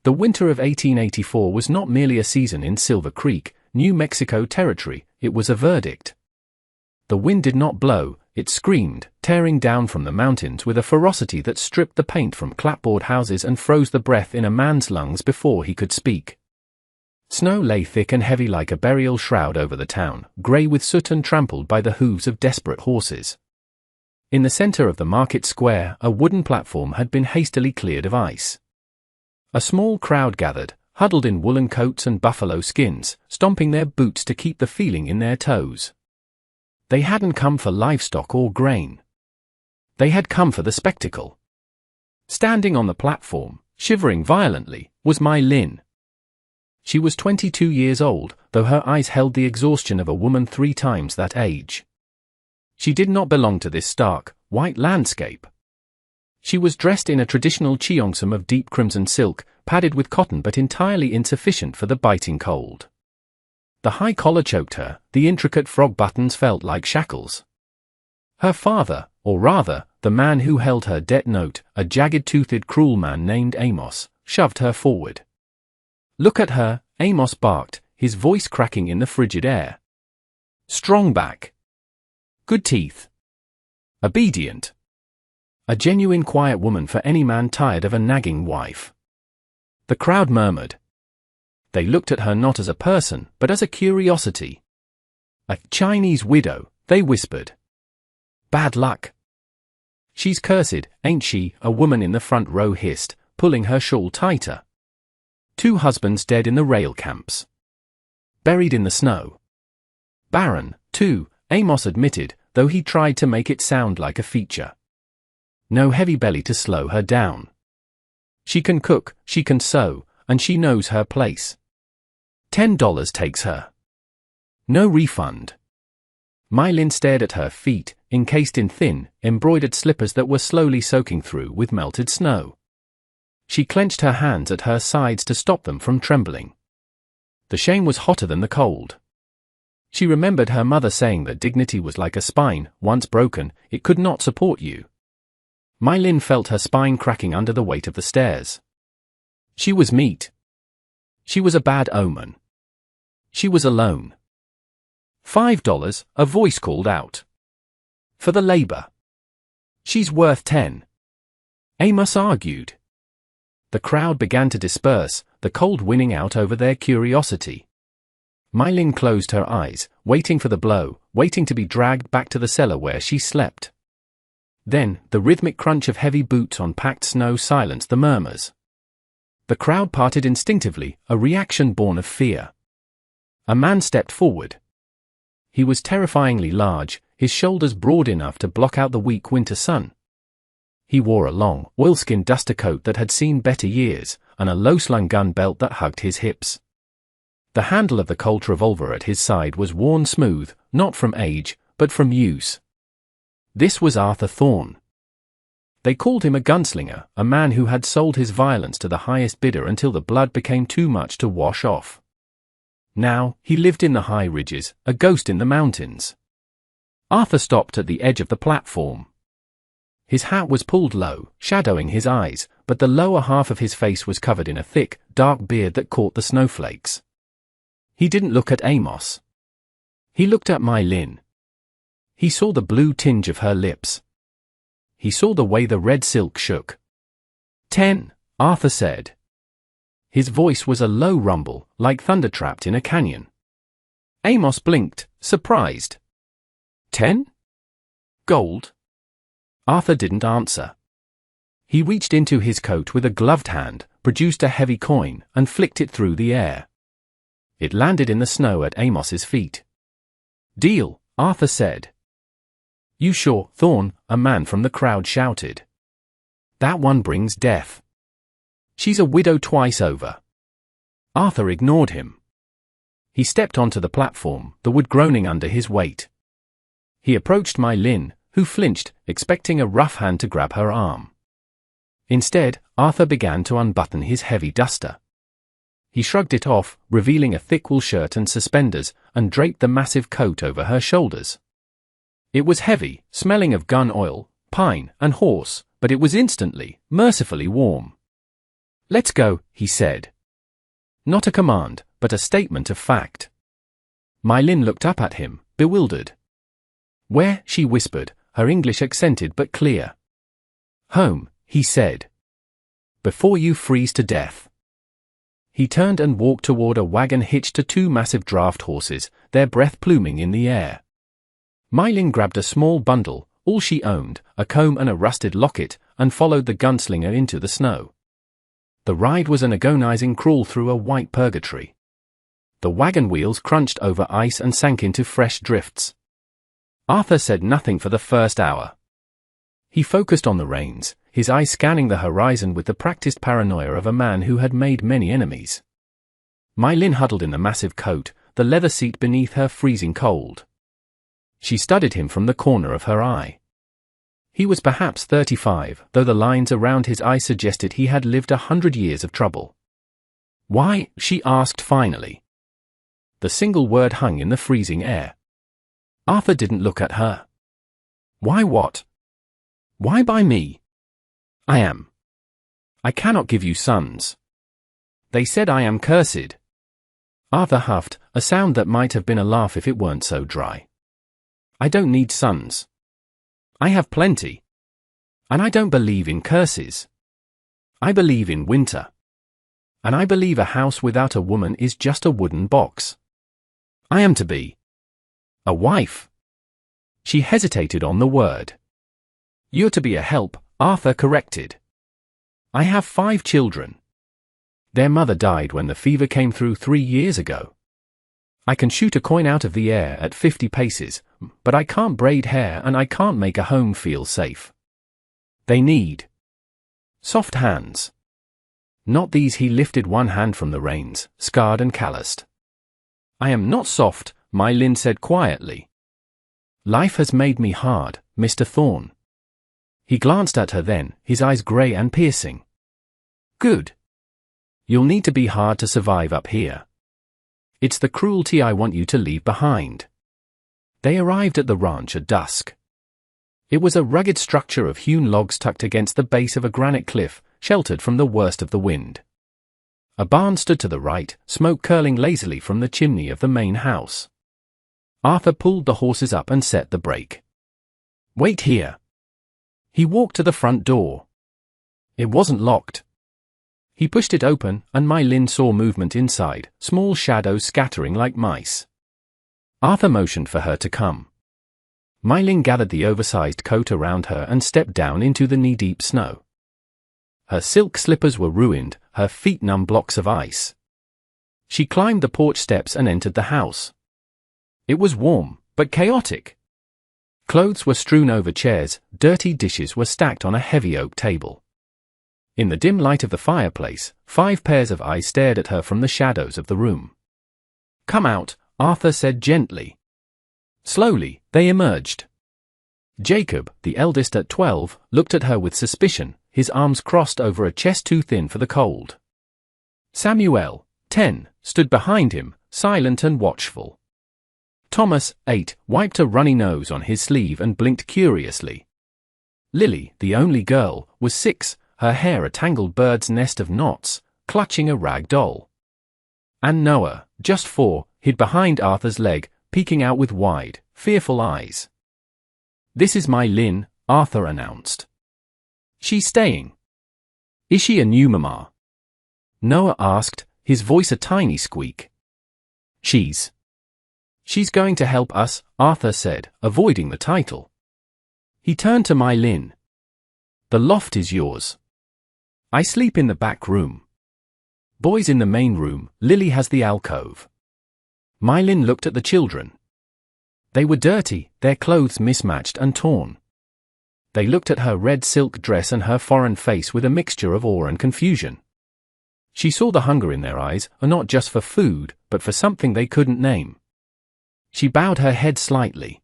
The winter of 1884 was not merely a season in Silver Creek, New Mexico territory, it was a verdict. The wind did not blow, it screamed, tearing down from the mountains with a ferocity that stripped the paint from clapboard houses and froze the breath in a man's lungs before he could speak. Snow lay thick and heavy like a burial shroud over the town, grey with soot and trampled by the hooves of desperate horses. In the center of the market square, a wooden platform had been hastily cleared of ice. A small crowd gathered, huddled in woolen coats and buffalo skins, stomping their boots to keep the feeling in their toes. They hadn't come for livestock or grain. They had come for the spectacle. Standing on the platform, shivering violently, was Mai Lin. She was 22 years old, though her eyes held the exhaustion of a woman 3 times that age. She did not belong to this stark, white landscape. She was dressed in a traditional cheongsam of deep crimson silk, padded with cotton but entirely insufficient for the biting cold. The high collar choked her, the intricate frog buttons felt like shackles. Her father, or rather, the man who held her debt note, a jagged-toothed cruel man named Amos, shoved her forward. "Look at her," Amos barked, his voice cracking in the frigid air. "Strong back. Good teeth. Obedient. A genuine quiet woman for any man tired of a nagging wife." The crowd murmured. They looked at her not as a person, but as a curiosity. "A Chinese widow," they whispered. "Bad luck." "She's cursed, ain't she?" a woman in the front row hissed, pulling her shawl tighter. 2 husbands dead in the rail camps. Buried in the snow. Barren, too, Amos admitted, though he tried to make it sound like a feature. No heavy belly to slow her down. She can cook, she can sew, and she knows her place. $10 takes her. No refund. Mai Lin stared at her feet, encased in thin, embroidered slippers that were slowly soaking through with melted snow. She clenched her hands at her sides to stop them from trembling. The shame was hotter than the cold. She remembered her mother saying that dignity was like a spine, once broken, it could not support you. Mai Lin felt her spine cracking under the weight of the stairs. She was meat. She was a bad omen. She was alone. $5, a voice called out. For the labor. She's worth 10. Amos argued. The crowd began to disperse, the cold winning out over their curiosity. Mai Lin closed her eyes, waiting for the blow, waiting to be dragged back to the cellar where she slept. Then, the rhythmic crunch of heavy boots on packed snow silenced the murmurs. The crowd parted instinctively, a reaction born of fear. A man stepped forward. He was terrifyingly large, his shoulders broad enough to block out the weak winter sun. He wore a long, oilskin duster coat that had seen better years, and a low-slung gun belt that hugged his hips. The handle of the Colt revolver at his side was worn smooth, not from age, but from use. This was Arthur Thorne. They called him a gunslinger, a man who had sold his violence to the highest bidder until the blood became too much to wash off. Now, he lived in the high ridges, a ghost in the mountains. Arthur stopped at the edge of the platform. His hat was pulled low, shadowing his eyes, but the lower half of his face was covered in a thick, dark beard that caught the snowflakes. He didn't look at Amos. He looked at Mai Lin. He saw the blue tinge of her lips. He saw the way the red silk shook. 10, Arthur said. His voice was a low rumble, like thunder trapped in a canyon. Amos blinked, surprised. 10? Gold? Arthur didn't answer. He reached into his coat with a gloved hand, produced a heavy coin, and flicked it through the air. It landed in the snow at Amos's feet. Deal, Arthur said. You sure, Thorne, a man from the crowd shouted. That one brings death. She's a widow twice over. Arthur ignored him. He stepped onto the platform, the wood groaning under his weight. He approached Mai Lin, who flinched, expecting a rough hand to grab her arm. Instead, Arthur began to unbutton his heavy duster. He shrugged it off, revealing a thick wool shirt and suspenders, and draped the massive coat over her shoulders. It was heavy, smelling of gun oil, pine, and horse, but it was instantly, mercifully warm. "Let's go," he said. Not a command, but a statement of fact. My Lin looked up at him, bewildered. "Where?" she whispered, her English accented but clear. "Home," he said. "Before you freeze to death." He turned and walked toward a wagon hitched to two massive draft horses, their breath pluming in the air. My Lin grabbed a small bundle, all she owned, a comb and a rusted locket, and followed the gunslinger into the snow. The ride was an agonizing crawl through a white purgatory. The wagon wheels crunched over ice and sank into fresh drifts. Arthur said nothing for the first hour. He focused on the reins, his eyes scanning the horizon with the practiced paranoia of a man who had made many enemies. My Lin huddled in the massive coat, the leather seat beneath her freezing cold. She studied him from the corner of her eye. He was perhaps 35, though the lines around his eyes suggested he had lived 100 years of trouble. "Why?" she asked finally. The single word hung in the freezing air. Arthur didn't look at her. "Why what? Why by me? I am. I cannot give you sons. They said I am cursed." Arthur huffed, a sound that might have been a laugh if it weren't so dry. "I don't need sons. I have plenty. And I don't believe in curses. I believe in winter. And I believe a house without a woman is just a wooden box. I am to be a wife." She hesitated on the word. "You're to be a help," Arthur corrected. "I have 5 children. Their mother died when the fever came through 3 years ago. I can shoot a coin out of the air at 50 paces, but I can't braid hair and I can't make a home feel safe. They need soft hands. Not these." He lifted one hand from the reins, scarred and calloused. "I am not soft," My Lin said quietly. "Life has made me hard, Mr. Thorne." He glanced at her then, his eyes grey and piercing. "Good. You'll need to be hard to survive up here. It's the cruelty I want you to leave behind." They arrived at the ranch at dusk. It was a rugged structure of hewn logs tucked against the base of a granite cliff, sheltered from the worst of the wind. A barn stood to the right, smoke curling lazily from the chimney of the main house. Arthur pulled the horses up and set the brake. "Wait here." He walked to the front door. It wasn't locked. He pushed it open, and My Lin saw movement inside, small shadows scattering like mice. Arthur motioned for her to come. My Lin gathered the oversized coat around her and stepped down into the knee-deep snow. Her silk slippers were ruined, her feet numb blocks of ice. She climbed the porch steps and entered the house. It was warm, but chaotic. Clothes were strewn over chairs, dirty dishes were stacked on a heavy oak table. In the dim light of the fireplace, 5 pairs of eyes stared at her from the shadows of the room. "Come out," Arthur said gently. Slowly, they emerged. Jacob, the eldest at 12, looked at her with suspicion, his arms crossed over a chest too thin for the cold. Samuel, 10, stood behind him, silent and watchful. Thomas, 8, wiped a runny nose on his sleeve and blinked curiously. Lily, the only girl, was 6, her hair a tangled bird's nest of knots, clutching a rag doll. And Noah, just 4, hid behind Arthur's leg, peeking out with wide, fearful eyes. "This is My Lin," Arthur announced. "She's staying." "Is she a new mama?" Noah asked, his voice a tiny squeak. She's going to help us," Arthur said, avoiding the title. He turned to My Lin. "The loft is yours. I sleep in the back room. Boys in the main room, Lily has the alcove." My Lin looked at the children. They were dirty, their clothes mismatched and torn. They looked at her red silk dress and her foreign face with a mixture of awe and confusion. She saw the hunger in their eyes, not just for food, but for something they couldn't name. She bowed her head slightly.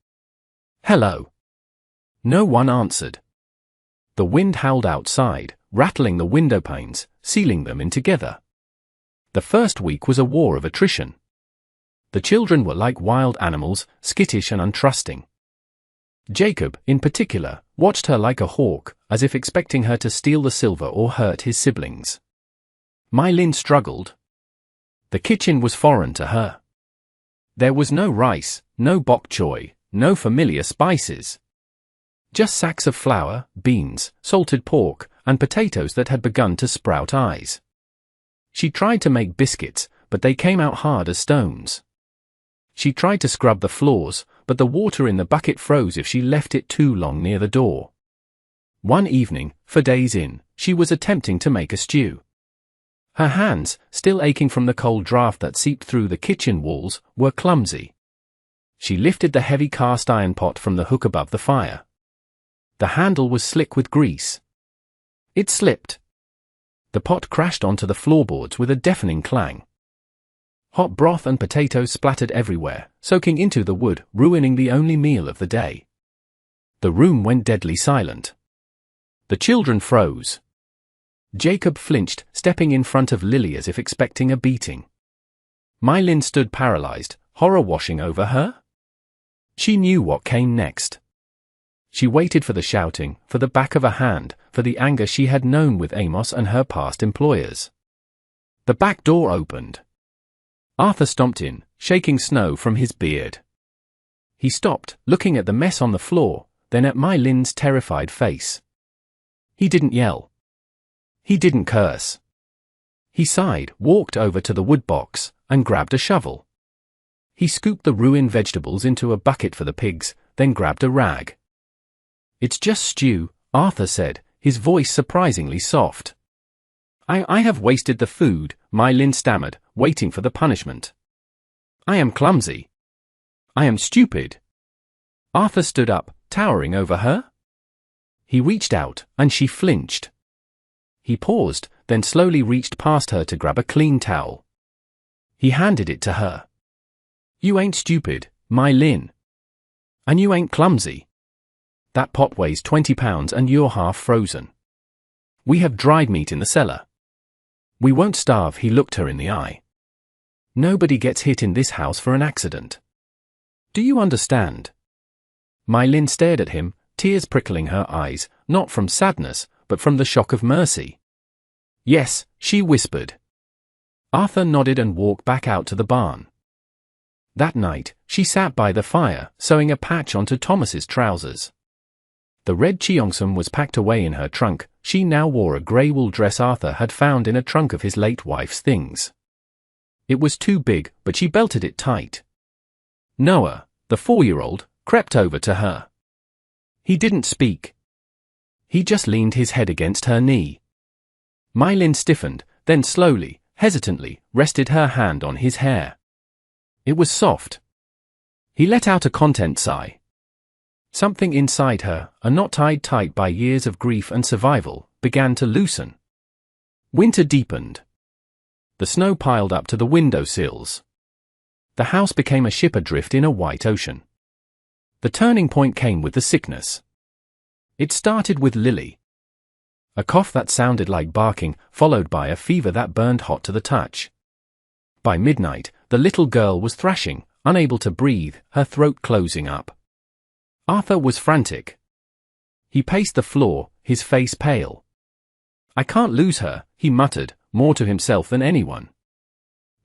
"Hello." No one answered. The wind howled outside, rattling the window panes, sealing them in together. The first week was a war of attrition. The children were like wild animals, skittish and untrusting. Jacob, in particular, watched her like a hawk, as if expecting her to steal the silver or hurt his siblings. My Lin struggled. The kitchen was foreign to her. There was no rice, no bok choy, no familiar spices. Just sacks of flour, beans, salted pork, and potatoes that had begun to sprout eyes. She tried to make biscuits, but they came out hard as stones. She tried to scrub the floors, but the water in the bucket froze if she left it too long near the door. One evening, for days in, she was attempting to make a stew. Her hands, still aching from the cold draft that seeped through the kitchen walls, were clumsy. She lifted the heavy cast iron pot from the hook above the fire. The handle was slick with grease. It slipped. The pot crashed onto the floorboards with a deafening clang. Hot broth and potatoes splattered everywhere, soaking into the wood, ruining the only meal of the day. The room went deadly silent. The children froze. Jacob flinched, stepping in front of Lily as if expecting a beating. My Lin stood paralyzed, horror washing over her. She knew what came next. She waited for the shouting, for the back of a hand, for the anger she had known with Amos and her past employers. The back door opened. Arthur stomped in, shaking snow from his beard. He stopped, looking at the mess on the floor, then at My Lin's terrified face. He didn't yell. He didn't curse. He sighed, walked over to the wood box, and grabbed a shovel. He scooped the ruined vegetables into a bucket for the pigs, then grabbed a rag. "It's just stew," Arthur said, his voice surprisingly soft. I have wasted the food," My Lin stammered, waiting for the punishment. "I am clumsy. I am stupid." Arthur stood up, towering over her. He reached out, and she flinched. He paused, then slowly reached past her to grab a clean towel. He handed it to her. "You ain't stupid, My Lin. And you ain't clumsy. That pot weighs 20 pounds and you're half frozen. We have dried meat in the cellar. We won't starve." He looked her in the eye. "Nobody gets hit in this house for an accident. Do you understand?" My Lin stared at him, tears prickling her eyes, not from sadness, but from the shock of mercy. "Yes," she whispered. Arthur nodded and walked back out to the barn. That night, she sat by the fire, sewing a patch onto Thomas's trousers. The red cheongsam was packed away in her trunk. She now wore a grey wool dress Arthur had found in a trunk of his late wife's things. It was too big, but she belted it tight. Noah, the 4-year-old, crept over to her. He didn't speak. He just leaned his head against her knee. My Lin stiffened, then slowly, hesitantly, rested her hand on his hair. It was soft. He let out a content sigh. Something inside her, a knot tied tight by years of grief and survival, began to loosen. Winter deepened. The snow piled up to the windowsills. The house became a ship adrift in a white ocean. The turning point came with the sickness. It started with Lily. A cough that sounded like barking, followed by a fever that burned hot to the touch. By midnight, the little girl was thrashing, unable to breathe, her throat closing up. Arthur was frantic. He paced the floor, his face pale. "I can't lose her," he muttered, more to himself than anyone.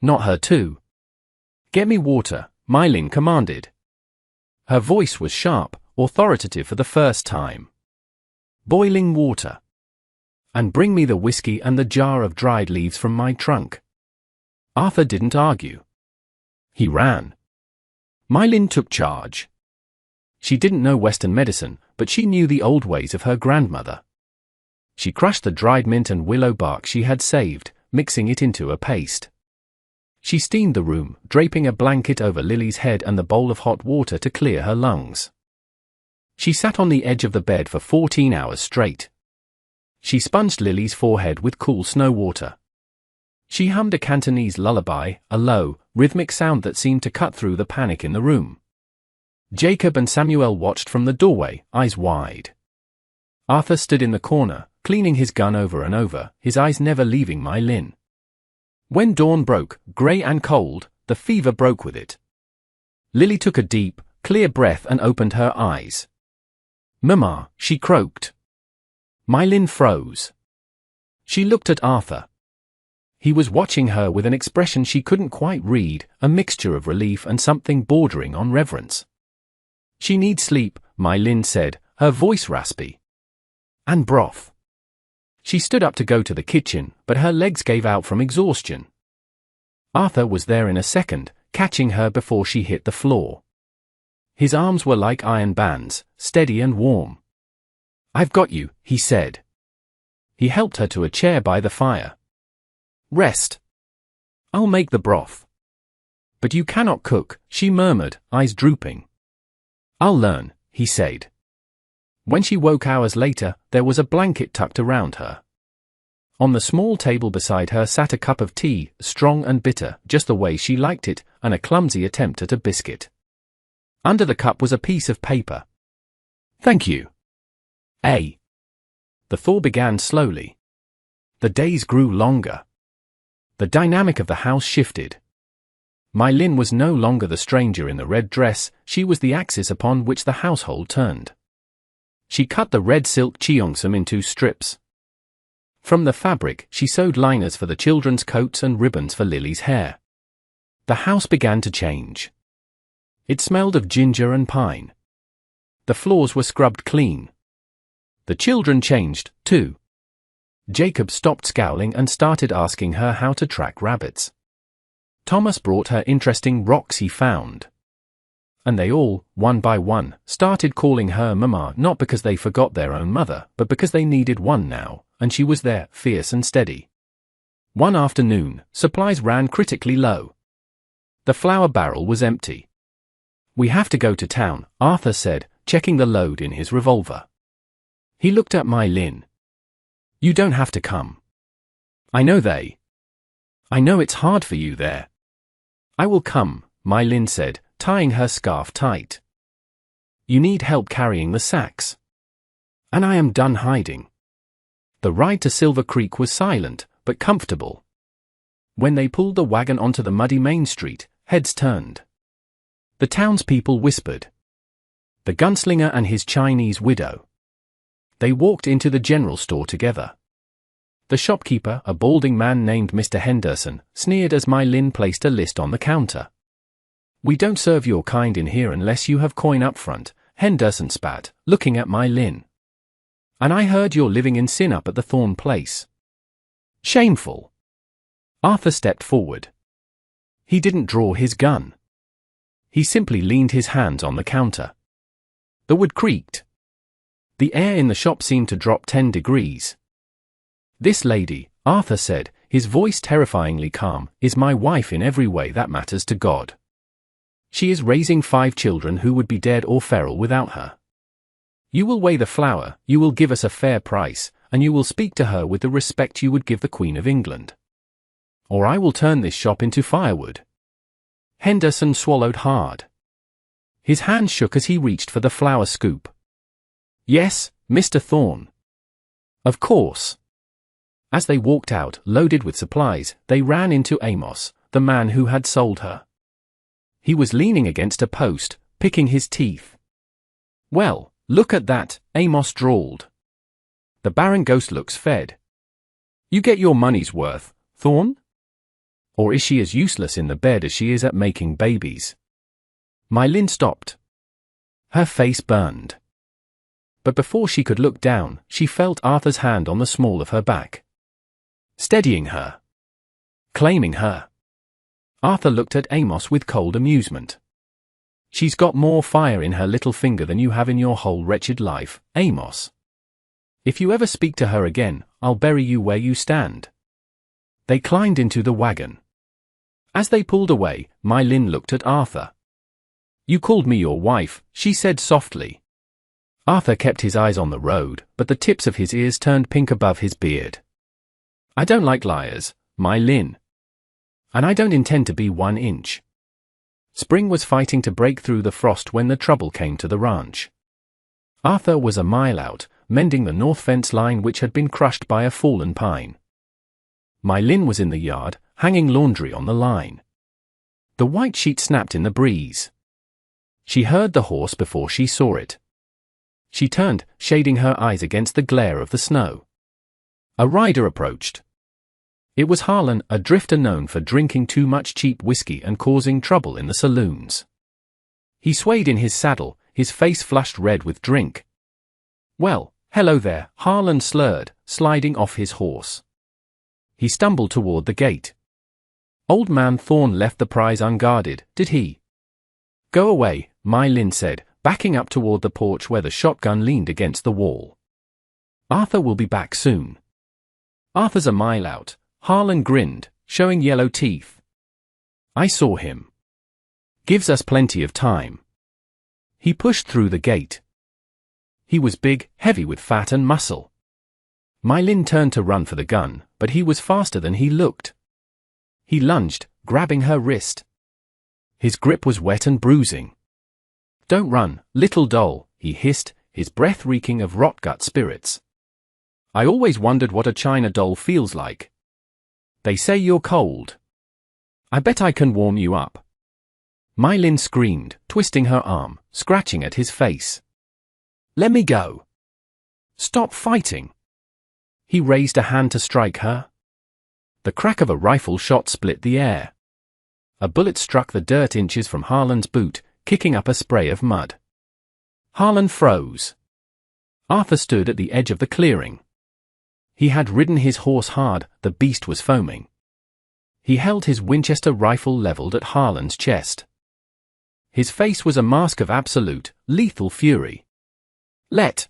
"Not her too." "Get me water," My Lin commanded. Her voice was sharp, authoritative for the first time. "Boiling water. And bring me the whiskey and the jar of dried leaves from my trunk." Arthur didn't argue. He ran. My Lin took charge. She didn't know Western medicine, but she knew the old ways of her grandmother. She crushed the dried mint and willow bark she had saved, mixing it into a paste. She steamed the room, draping a blanket over Lily's head and the bowl of hot water to clear her lungs. She sat on the edge of the bed for 14 hours straight. She sponged Lily's forehead with cool snow water. She hummed a Cantonese lullaby, a low, rhythmic sound that seemed to cut through the panic in the room. Jacob and Samuel watched from the doorway, eyes wide. Arthur stood in the corner, cleaning his gun over and over, his eyes never leaving My Lin. When dawn broke, grey and cold, the fever broke with it. Lily took a deep, clear breath and opened her eyes. "Mama," she croaked. My Lin froze. She looked at Arthur. He was watching her with an expression she couldn't quite read, a mixture of relief and something bordering on reverence. "She needs sleep," My Lin said, her voice raspy. "And broth." She stood up to go to the kitchen, but her legs gave out from exhaustion. Arthur was there in a second, catching her before she hit the floor. His arms were like iron bands, steady and warm. "I've got you," he said. He helped her to a chair by the fire. "Rest. I'll make the broth." "But you cannot cook," she murmured, eyes drooping. "I'll learn," he said. When she woke hours later, there was a blanket tucked around her. On the small table beside her sat a cup of tea, strong and bitter, just the way she liked it, and a clumsy attempt at a biscuit. Under the cup was a piece of paper. "Thank you. A." The thaw began slowly. The days grew longer. The dynamic of the house shifted. My Lin was no longer the stranger in the red dress, she was the axis upon which the household turned. She cut the red silk cheongsam into strips. From the fabric, she sewed liners for the children's coats and ribbons for Lily's hair. The house began to change. It smelled of ginger and pine. The floors were scrubbed clean. The children changed, too. Jacob stopped scowling and started asking her how to track rabbits. Thomas brought her interesting rocks he found. And they all, one by one, started calling her Mama, not because they forgot their own mother, but because they needed one now, and she was there, fierce and steady. One afternoon, supplies ran critically low. The flour barrel was empty. "We have to go to town," Arthur said, checking the load in his revolver. He looked at My Lin. "You don't have to come. I know it's hard for you there." "I will come," My Lin said, tying her scarf tight. "You need help carrying the sacks. And I am done hiding." The ride to Silver Creek was silent, but comfortable. When they pulled the wagon onto the muddy main street, heads turned. The townspeople whispered. The gunslinger and his Chinese widow. They walked into the general store together. The shopkeeper, a balding man named Mr. Henderson, sneered as My Lin placed a list on the counter. "We don't serve your kind in here unless you have coin up front," Henderson spat, looking at My Lin. "And I heard you're living in sin up at the Thorn place." "Shameful." Arthur stepped forward. He didn't draw his gun. He simply leaned his hands on the counter. The wood creaked. The air in the shop seemed to drop 10 degrees. "This lady," Arthur said, his voice terrifyingly calm, "is my wife in every way that matters to God. She is raising 5 children who would be dead or feral without her. You will weigh the flour, you will give us a fair price, and you will speak to her with the respect you would give the Queen of England. Or I will turn this shop into firewood." Henderson swallowed hard. His hand shook as he reached for the flour scoop. "Yes, Mr. Thorne. Of course." As they walked out, loaded with supplies, they ran into Amos, the man who had sold her. He was leaning against a post, picking his teeth. "Well, look at that," Amos drawled. "The barren ghost looks fed. You get your money's worth, Thorne? Or is she as useless in the bed as she is at making babies?" My Lin stopped. Her face burned. But before she could look down, she felt Arthur's hand on the small of her back. Steadying her. Claiming her. Arthur looked at Amos with cold amusement. "She's got more fire in her little finger than you have in your whole wretched life, Amos. If you ever speak to her again, I'll bury you where you stand." They climbed into the wagon. As they pulled away, My Lin looked at Arthur. "You called me your wife," she said softly. Arthur kept his eyes on the road, but the tips of his ears turned pink above his beard. "I don't like liars, My Lin. And I don't intend to be 1 inch." Spring was fighting to break through the frost when the trouble came to the ranch. Arthur was a mile out, mending the north fence line which had been crushed by a fallen pine. My Lin was in the yard, hanging laundry on the line. The white sheet snapped in the breeze. She heard the horse before she saw it. She turned, shading her eyes against the glare of the snow. A rider approached. It was Harlan, a drifter known for drinking too much cheap whiskey and causing trouble in the saloons. He swayed in his saddle, his face flushed red with drink. "Well, hello there," Harlan slurred, sliding off his horse. He stumbled toward the gate. "Old man Thorne left the prize unguarded, did he?" "Go away," My Lin said, backing up toward the porch where the shotgun leaned against the wall. "Arthur will be back soon." "Arthur's a mile out," Harlan grinned, showing yellow teeth. "I saw him. Gives us plenty of time." He pushed through the gate. He was big, heavy with fat and muscle. My Lin turned to run for the gun, but he was faster than he looked. He lunged, grabbing her wrist. His grip was wet and bruising. "Don't run, little doll," he hissed, his breath reeking of rot-gut spirits. "I always wondered what a China doll feels like. They say you're cold. I bet I can warm you up." My Lin screamed, twisting her arm, scratching at his face. "Let me go. Stop fighting." He raised a hand to strike her. The crack of a rifle shot split the air. A bullet struck the dirt inches from Harlan's boot, kicking up a spray of mud. Harlan froze. Arthur stood at the edge of the clearing. He had ridden his horse hard, the beast was foaming. He held his Winchester rifle leveled at Harlan's chest. His face was a mask of absolute, lethal fury. "Let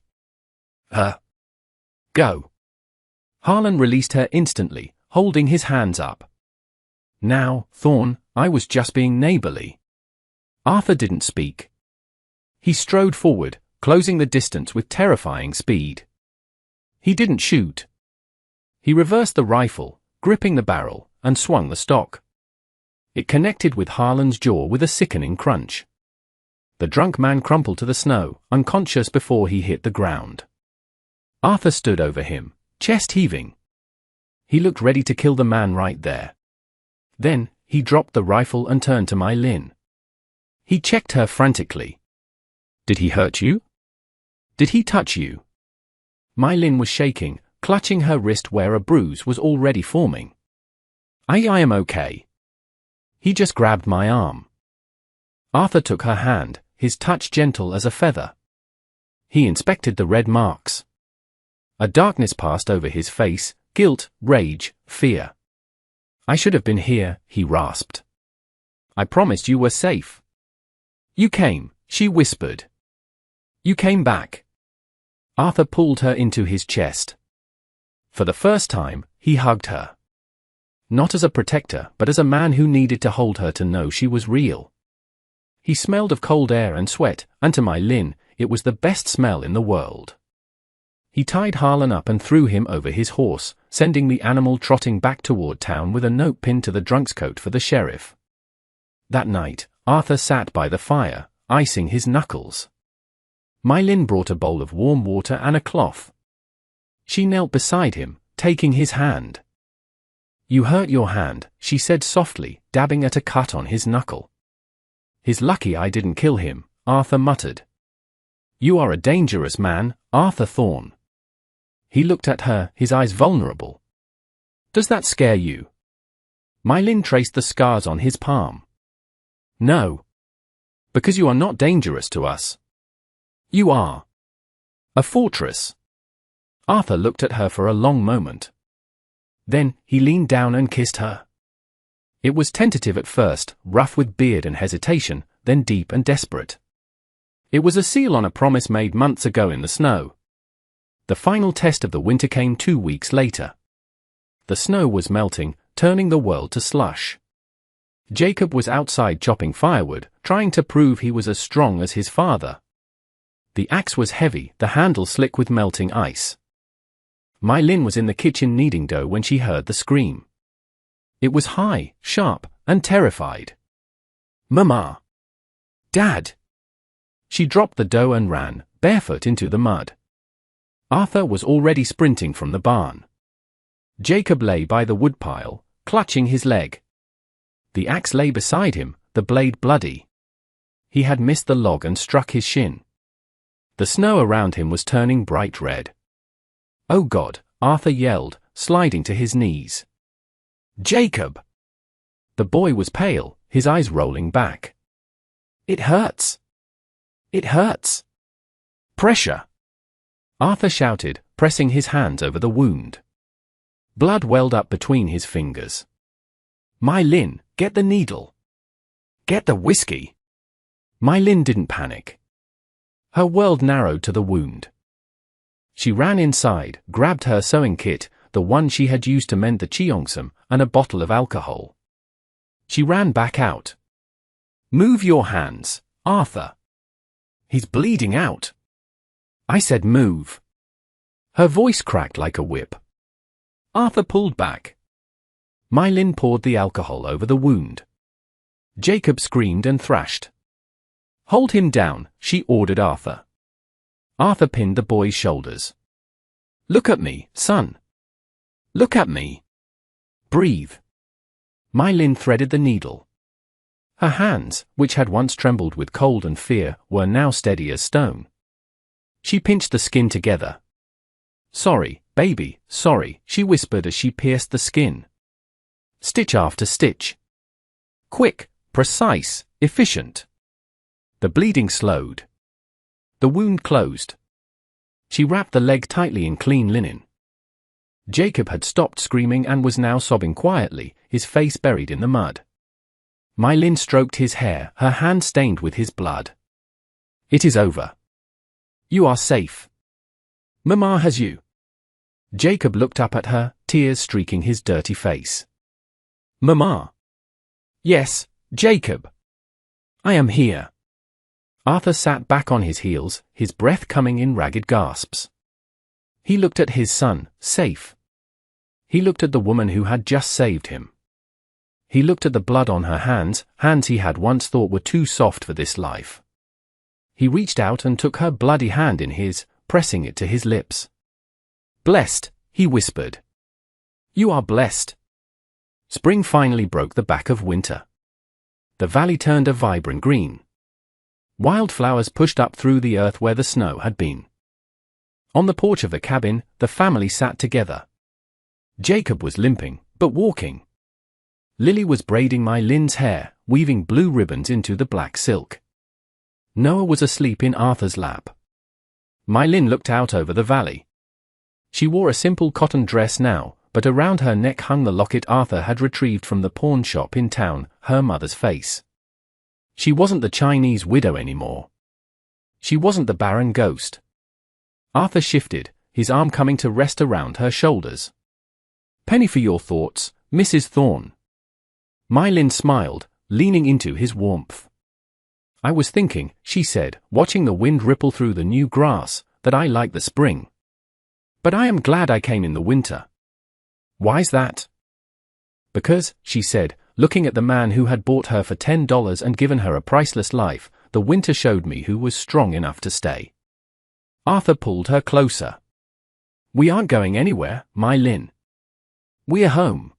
her go." Harlan released her instantly, holding his hands up. "Now, Thorne, I was just being neighborly." Arthur didn't speak. He strode forward, closing the distance with terrifying speed. He didn't shoot. He reversed the rifle, gripping the barrel, and swung the stock. It connected with Harlan's jaw with a sickening crunch. The drunk man crumpled to the snow, unconscious before he hit the ground. Arthur stood over him, chest heaving. He looked ready to kill the man right there. Then, he dropped the rifle and turned to My Lin. He checked her frantically. "Did he hurt you? Did he touch you?" My Lin was shaking, clutching her wrist where a bruise was already forming. I am okay. He just grabbed my arm." Arthur took her hand, his touch gentle as a feather. He inspected the red marks. A darkness passed over his face, guilt, rage, fear. "I should have been here," he rasped. "I promised you were safe." "You came," she whispered. "You came back." Arthur pulled her into his chest. For the first time, he hugged her. Not as a protector, but as a man who needed to hold her to know she was real. He smelled of cold air and sweat, and to My Lin, it was the best smell in the world. He tied Harlan up and threw him over his horse, sending the animal trotting back toward town with a note pinned to the drunk's coat for the sheriff. That night, Arthur sat by the fire, icing his knuckles. My Lin brought a bowl of warm water and a cloth. She knelt beside him, taking his hand. "You hurt your hand," she said softly, dabbing at a cut on his knuckle. "He's lucky I didn't kill him," Arthur muttered. "You are a dangerous man, Arthur Thorne." He looked at her, his eyes vulnerable. "Does that scare you?" My Lin traced the scars on his palm. "No. Because you are not dangerous to us. You are a fortress." Arthur looked at her for a long moment. Then, he leaned down and kissed her. It was tentative at first, rough with beard and hesitation, then deep and desperate. It was a seal on a promise made months ago in the snow. The final test of the winter came 2 weeks later. The snow was melting, turning the world to slush. Jacob was outside chopping firewood, trying to prove he was as strong as his father. The axe was heavy, the handle slick with melting ice. My Lin was in the kitchen kneading dough when she heard the scream. It was high, sharp, and terrified. "Mama! Dad!" She dropped the dough and ran, barefoot, into the mud. Arthur was already sprinting from the barn. Jacob lay by the woodpile, clutching his leg. The axe lay beside him, the blade bloody. He had missed the log and struck his shin. The snow around him was turning bright red. "Oh God," Arthur yelled, sliding to his knees. Jacob! The boy was pale, his eyes rolling back. It hurts. It hurts. Pressure! Arthur shouted, pressing his hands over the wound. Blood welled up between his fingers. My Lynn, get the needle. Get the whiskey. My Lynn didn't panic. Her world narrowed to the wound. She ran inside, grabbed her sewing kit, the one she had used to mend the cheongsam, and a bottle of alcohol. She ran back out. Move your hands, Arthur. He's bleeding out. I said move. Her voice cracked like a whip. Arthur pulled back. My Lynn poured the alcohol over the wound. Jacob screamed and thrashed. Hold him down, she ordered Arthur. Arthur pinned the boy's shoulders. Look at me, son. Look at me. Breathe. My Lynn threaded the needle. Her hands, which had once trembled with cold and fear, were now steady as stone. She pinched the skin together. Sorry, baby, sorry, she whispered as she pierced the skin. Stitch after stitch. Quick, precise, efficient. The bleeding slowed. The wound closed. She wrapped the leg tightly in clean linen. Jacob had stopped screaming and was now sobbing quietly, his face buried in the mud. My Lynn stroked his hair, her hand stained with his blood. It is over. You are safe. Mama has you. Jacob looked up at her, tears streaking his dirty face. Mama. Yes, Jacob. I am here. Arthur sat back on his heels, his breath coming in ragged gasps. He looked at his son, safe. He looked at the woman who had just saved him. He looked at the blood on her hands, hands he had once thought were too soft for this life. He reached out and took her bloody hand in his, pressing it to his lips. Blessed, he whispered. You are blessed. Spring finally broke the back of winter. The valley turned a vibrant green. Wildflowers pushed up through the earth where the snow had been. On the porch of the cabin, the family sat together. Jacob was limping, but walking. Lily was braiding My Lynn's hair, weaving blue ribbons into the black silk. Noah was asleep in Arthur's lap. My Lynn looked out over the valley. She wore a simple cotton dress now, but around her neck hung the locket Arthur had retrieved from the pawn shop in town, her mother's face. She wasn't the Chinese widow anymore. She wasn't the barren ghost. Arthur shifted, his arm coming to rest around her shoulders. Penny for your thoughts, Mrs. Thorne. My Lynn smiled, leaning into his warmth. I was thinking, she said, watching the wind ripple through the new grass, that I like the spring. But I am glad I came in the winter. Why's that? Because, she said, looking at the man who had bought her for $10 and given her a priceless life, the winter showed me who was strong enough to stay. Arthur pulled her closer. We aren't going anywhere, My Lynn. We're home.